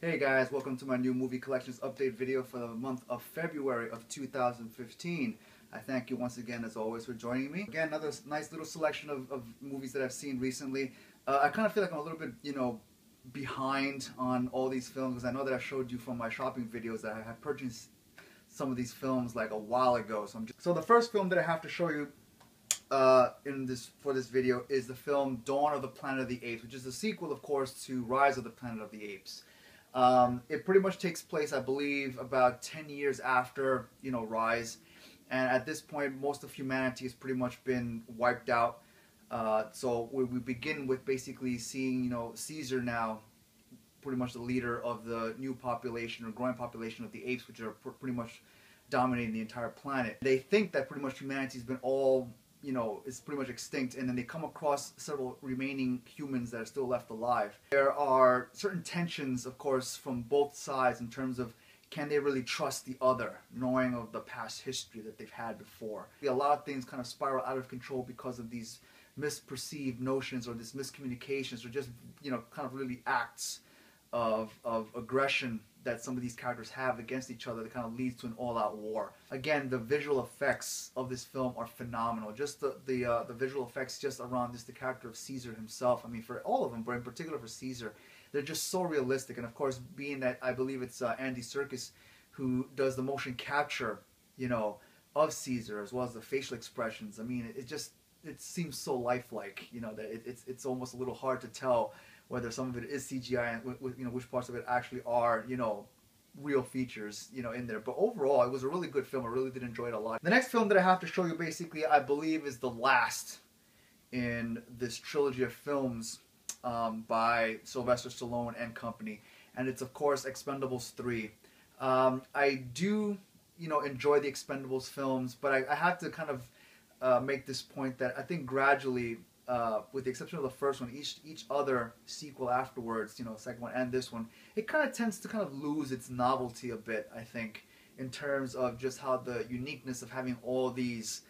Hey guys, welcome to my new movie collections update video for the month of February of 2015. I thank you once again, as always, for joining me. Again, another nice little selection of movies that I've seen recently. I kind of feel like I'm a little bit, behind on all these films, because I know that I showed you from my shopping videos that I had purchased some of these films like a while ago. So the first film that I have to show you for this video is the film Dawn of the Planet of the Apes, which is the sequel, of course, to Rise of the Planet of the Apes. It pretty much takes place, I believe, about 10 years after, Rise. And at this point, most of humanity has pretty much been wiped out. So we begin with basically seeing, Caesar now pretty much the leader of the new population or growing population of the apes, which are pretty much dominating the entire planet. They think that pretty much humanity's been all, is pretty much extinct, and then they come across several remaining humans that are still left alive. There are certain tensions, of course, from both sides in terms of can they really trust the other, knowing of the past history that they've had before. A lot of things kind of spiral out of control because of these misperceived notions or this miscommunications or just, kind of really acts of aggression that some of these characters have against each other that kind of leads to an all-out war. Again, the visual effects of this film are phenomenal. Just the visual effects just around just the character of Caesar himself. I mean, for all of them, but in particular for Caesar, they're just so realistic. And of course, being that I believe it's Andy Serkis who does the motion capture, of Caesar, as well as the facial expressions. I mean, it seems so lifelike, that it's almost a little hard to tell whether some of it is CGI and which parts of it actually are, real features, in there. But overall, it was a really good film. I really did enjoy it a lot. The next film that I have to show you, basically, I believe is the last in this trilogy of films by Sylvester Stallone and company. And it's, of course, Expendables 3. I do, enjoy the Expendables films, but I have to kind of make this point that I think gradually, with the exception of the first one, each other sequel afterwards, the second one and this one, it kind of tends to kind of lose its novelty a bit, I think, in terms of just how the uniqueness of having all these,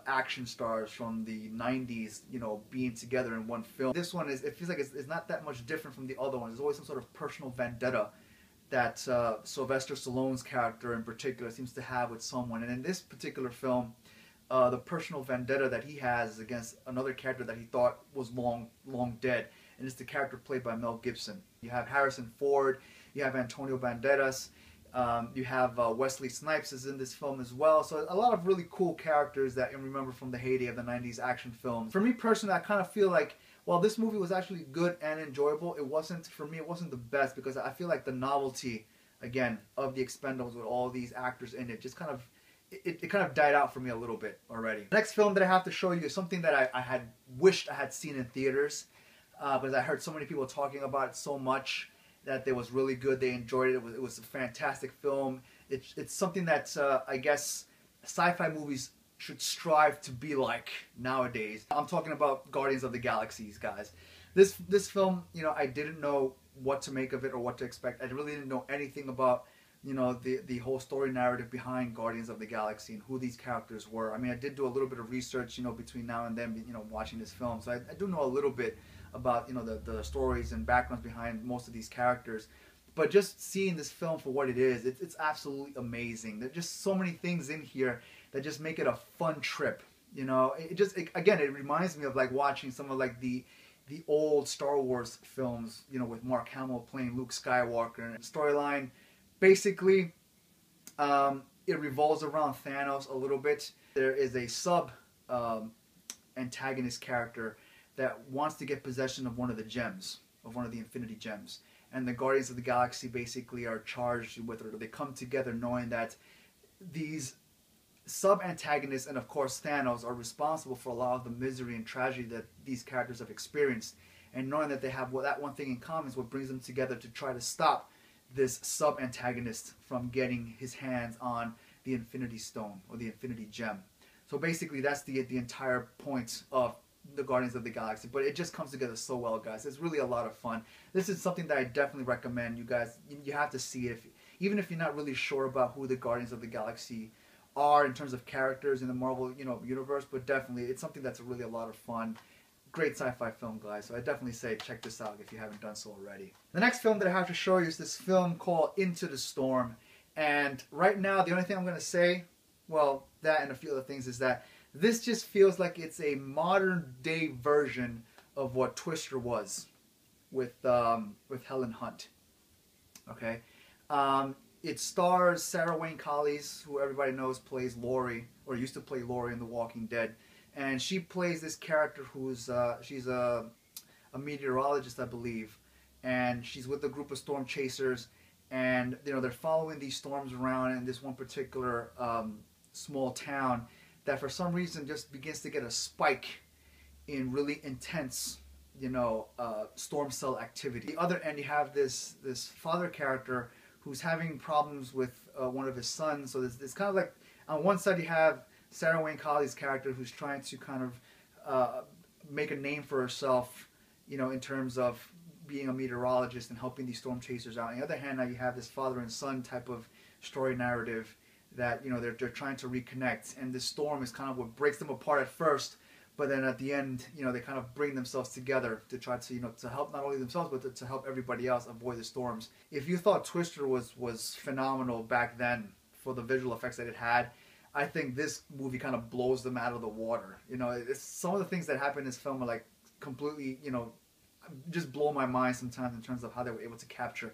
action stars from the 90s, being together in one film. This one it feels like it's not that much different from the other ones. There's always some sort of personal vendetta that Sylvester Stallone's character in particular seems to have with someone. And in this particular film, the personal vendetta that he has is against another character that he thought was long dead, and it's the character played by Mel Gibson. You have Harrison Ford, you have Antonio Banderas, you have Wesley Snipes is in this film as well. So a lot of really cool characters that you remember from the heyday of the 90s action films. For me personally, I kind of feel like, while this movie was actually good and enjoyable, it wasn't the best, because I feel like the novelty, again, of the Expendables with all these actors in it just kind of it kind of died out for me a little bit already. The next film that I have to show you is something that I had wished I had seen in theaters, because I heard so many people talking about it so much that it was really good. They enjoyed it. It was a fantastic film. It's something that I guess sci-fi movies should strive to be like nowadays. I'm talking about Guardians of the Galaxies, guys. This film, I didn't know what to make of it or what to expect. I really didn't know anything about the whole story narrative behind Guardians of the Galaxy and who these characters were. I mean, I did do a little bit of research, between now and then, watching this film. So I do know a little bit about, the stories and backgrounds behind most of these characters. But just seeing this film for what it is, it's absolutely amazing. There's just so many things in here that just make it a fun trip. Again, it reminds me of like watching some of like the old Star Wars films, with Mark Hamill playing Luke Skywalker. And the storyline, basically, it revolves around Thanos a little bit. There is a antagonist character that wants to get possession of one of the gems, of one of the Infinity Gems. And the Guardians of the Galaxy basically are charged with it. They come together knowing that these sub-antagonists and, of course, Thanos are responsible for a lot of the misery and tragedy that these characters have experienced. And knowing that they have that one thing in common is what brings them together to try to stop this sub-antagonist from getting his hands on the Infinity Stone or the Infinity Gem. So basically that's the entire point of the Guardians of the Galaxy. But it just comes together so well, guys. It's really a lot of fun. This is something that I definitely recommend you guys. You have to see it, even if you're not really sure about who the Guardians of the Galaxy are in terms of characters in the Marvel universe. But definitely, it's something that's really a lot of fun. great sci-fi film, guys. So I definitely say check this out if you haven't done so already. The next film that I have to show you is this film called Into the Storm. And right now, the only thing I'm going to say, well, that and a few other things, is that this just feels like it's a modern day version of what Twister was with Helen Hunt. Okay, it stars Sarah Wayne Collies, who everybody knows plays Laurie, or used to play Laurie in The Walking Dead, and she plays this character who's she's a meteorologist, I believe, and she's with a group of storm chasers, and you know they're following these storms around in this one particular small town that for some reason just begins to get a spike in really intense, you know, storm cell activity. The other end, you have this father character who's having problems with one of his sons. So it's kind of like, on one side you have Sarah Wayne Collies' character who's trying to kind of make a name for herself, you know, in terms of being a meteorologist and helping these storm chasers out. On the other hand, now you have this father and son type of story narrative that, you know, they're trying to reconnect, and this storm is kind of what breaks them apart at first, but then at the end, you know, they kind of bring themselves together to try to, you know, to help not only themselves, but to help everybody else avoid the storms. If you thought Twister was phenomenal back then for the visual effects that it had, I think this movie kind of blows them out of the water. You know, some of the things that happen in this film are like completely, you know, just blow my mind sometimes in terms of how they were able to capture,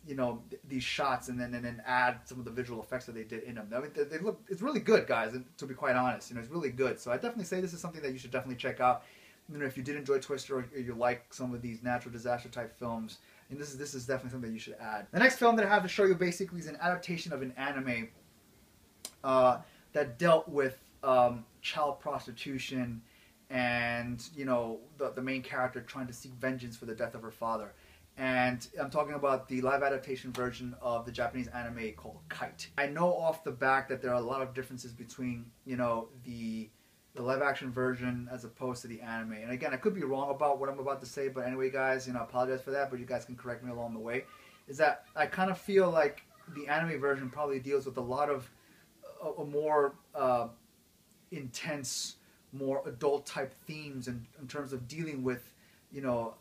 you know, these shots and then add some of the visual effects that they did in them. I mean, they look, it's really good, guys, and to be quite honest, you know, it's really good. So I definitely say this is something that you should definitely check out. You know, if you did enjoy Twister, or you like some of these natural disaster type films, and this is definitely something that you should add. The next film that I have to show you basically is an adaptation of an anime that dealt with child prostitution and, you know, the main character trying to seek vengeance for the death of her father. And I'm talking about the live adaptation version of the Japanese anime called Kite. I know off the back that there are a lot of differences between, you know, the live action version as opposed to the anime. And again, I could be wrong about what I'm about to say, but anyway, guys, you know, I apologize for that, but you guys can correct me along the way. Is that I kind of feel like the anime version probably deals with a lot of a more intense, more adult type themes in terms of dealing with, you know,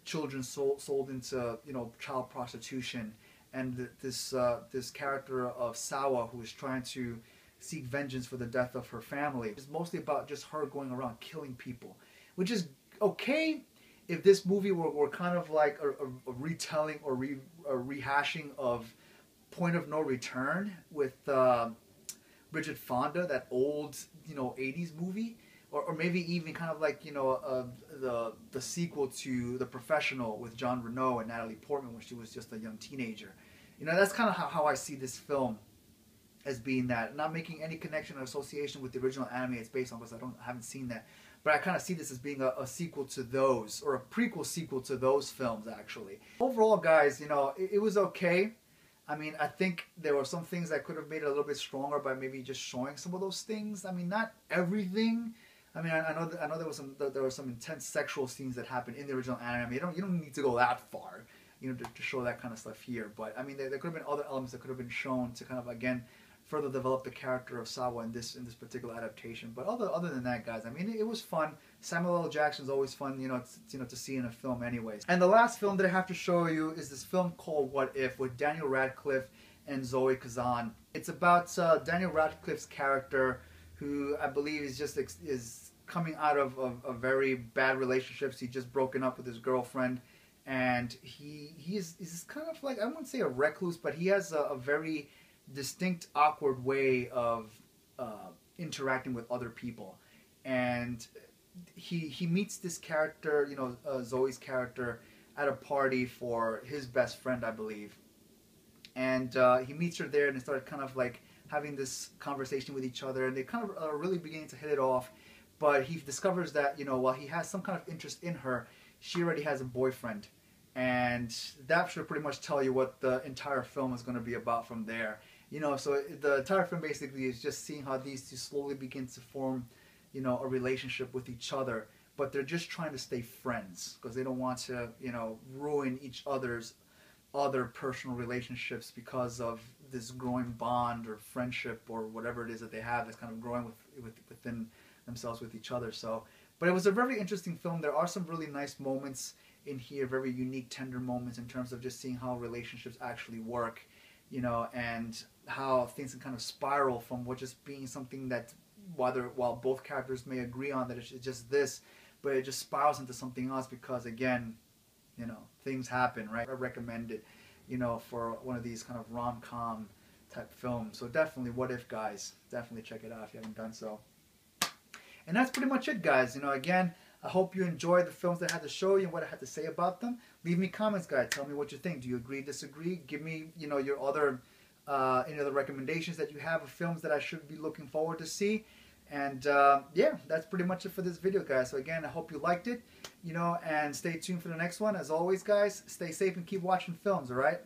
children sold into, you know, child prostitution, and this character of Sawa, who is trying to seek vengeance for the death of her family. It's mostly about just her going around killing people, which is okay if this movie were kind of like a retelling or a rehashing of Point of No Return with Bridget Fonda, that old, you know, 80s movie. Or maybe even kind of like, you know, the sequel to The Professional with John Reno and Natalie Portman when she was just a young teenager. You know, that's kind of how I see this film as being that. Not making any connection or association with the original anime it's based on, because I haven't seen that. But I kind of see this as being a sequel to those, or a prequel sequel to those films, actually. Overall, guys, you know, it was okay. I mean, I think there were some things that could have made it a little bit stronger by maybe just showing some of those things. I mean, not everything. I mean, I know there were some intense sexual scenes that happened in the original anime. You don't need to go that far, you know, to show that kind of stuff here. But I mean, there could have been other elements that could have been shown to kind of, again, further develop the character of Sawa in this particular adaptation. But other than that, guys, I mean, it was fun. Samuel L. Jackson's always fun, you know, to see in a film, anyways. And the last film that I have to show you is this film called What If, with Daniel Radcliffe and Zoe Kazan. It's about Daniel Radcliffe's character, who I believe is coming out of a very bad relationships. He just broken up with his girlfriend, and he's kind of like, I wouldn't say a recluse, but he has a very distinct, awkward way of interacting with other people. And he meets this character, you know, Zoe's character, at a party for his best friend, I believe. And he meets her there, and they start kind of like having this conversation with each other, and they kind of are really beginning to hit it off. But he discovers that, you know, while he has some kind of interest in her, she already has a boyfriend. And that should pretty much tell you what the entire film is going to be about from there. You know, so the entire film basically is just seeing how these two slowly begin to form, you know, a relationship with each other. But they're just trying to stay friends, because they don't want to, you know, ruin each other's other personal relationships because of this growing bond or friendship or whatever it is that they have that's kind of growing within themselves with each other. So But it was a very interesting film. There are some really nice moments in here, very unique, tender moments in terms of just seeing how relationships actually work, you know, and how things can kind of spiral from what just being something that while both characters may agree on that it's just this, but it just spirals into something else because, again, you know, things happen, right? I recommend it, you know, for one of these kind of rom-com type films. So definitely, What If, guys. Definitely check it out if you haven't done so. And that's pretty much it, guys. You know, again, I hope you enjoyed the films that I had to show you and what I had to say about them. Leave me comments, guys. Tell me what you think. Do you agree, disagree? Give me, you know, your other, any other recommendations that you have of films that I should be looking forward to see. And yeah, that's pretty much it for this video, guys. So again, I hope you liked it, you know, and stay tuned for the next one. As always, guys, stay safe and keep watching films, all right?